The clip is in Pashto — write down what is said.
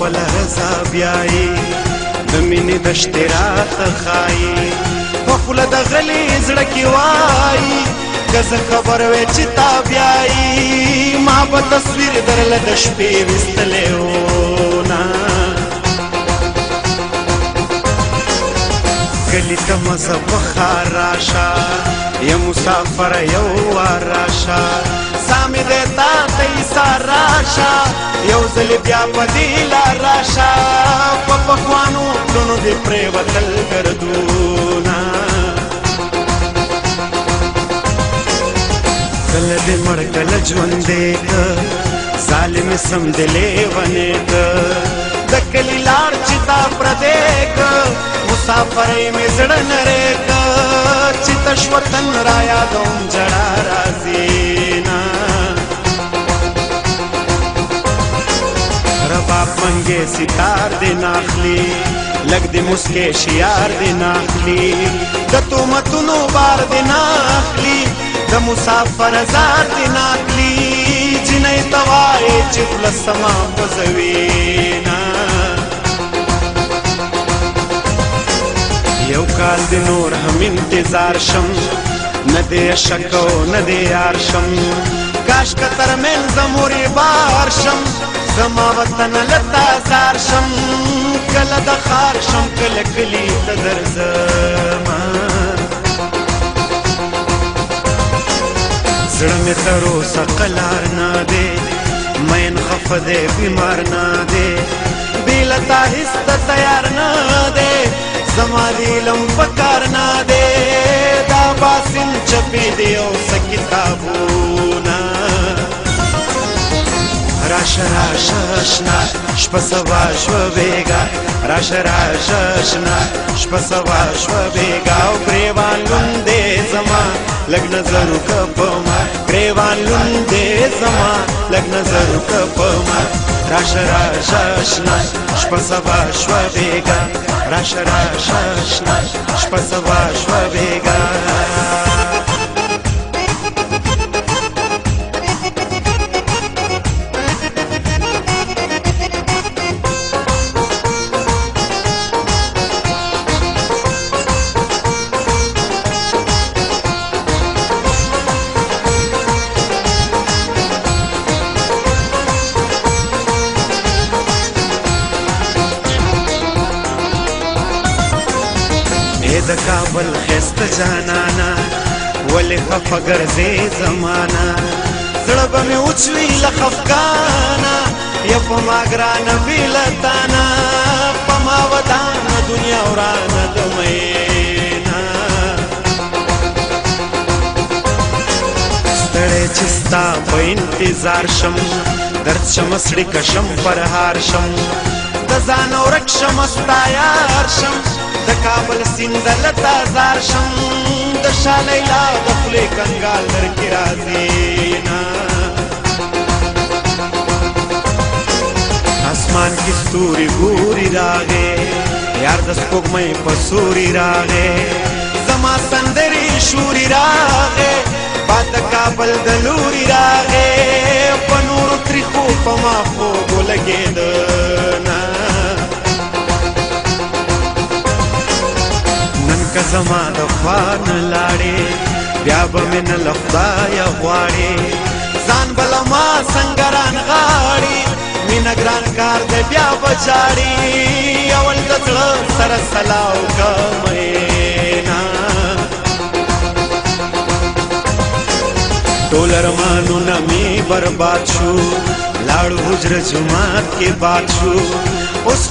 خپل رضا بیایي د مینې دشتې راته ښایي په خوله د غلي زړه کې وایي که زه خبر وې چې تا بیایي ما به تصویر درله د شپې ویستلی وونه کلي ته مزه بخار راشه یا مسافر یو وار راشه سا مې دی تا ته ایسار راشه یو ځلې بیا په دې لار راشه په پخوانو کړنو دې پرېوتل ګردونه کله دې مړ کله ژوندی که ظالم سم دې لیونی که د کلي لار چې تا پردی که مسافرۍ مې زړه نری که چې تش وطن را یادوم جړا راځي نه رباب منګې ستار دې ناخلي لږ دې مسکې شیار دې ناخلي د تهمتونو بار دې ناخلي د مسافر زار دې ناخلي جنۍ ته وایې چې خوله سما خوځوي نه یو کال د نور هم انتظار شم نه دی شک او نه دی یار شم کاش که تر منځه مورې بار شم زما وطن لتا زار شم کله د ښار شم کله کلي ته درځمه زړه مې تر اوسه قلار نه دی مین خفه دی بیمار نه دی بې له تا هېڅ ته تیار نه دی زما د علم پکار نه دی دا باسم چپې دی او څه کتابونه راشه راشه اشنا شپه سبا شوه بېګا راشه راشه اشنا شپه سبا شوه بېګا او ګرېوان لوند دی زما لږ نظر وکړه په ما ګرېوان لوند دی زما لږ نظر وکړه په ما راشه راشه اشنا شپه سبا شوه بېګا راشه راشه اشنا شپه سبا شوه بېګا د کابل ښایسته جانانه ولې خفه ګرځې زمانه زړه به مې وچوي له خفګانه یا په ما ګرانه بې له تانه په ما ودانه دنیا ورانه د میینه ستړی چې ستا په انتظار شم درد شم سړي کشم پرهار شم د ځانه ورک شم ستا یار شم د کابل سیند لتا زار شم د شاه لیلا د خولې کنګال درکې راځي نه اسمان کې ستوري ګوري راغې یار د سپوږمۍ په سوري راغې زما سندرې شوري راغې باد د کابل د لوري راغې په نورو تریخو په ما خوږو لګېده نه که زما د خوا نه لاړې بیا به مې نه له خدایه غواړې ځان به له ما څنګه رانغاړې مینه ګران کار دی بیا به جاړې اول د زړه سره سلا وکړه میینه ټول ارمانونه مې برباد شو لاړو حجره جومات کې باد شو اوس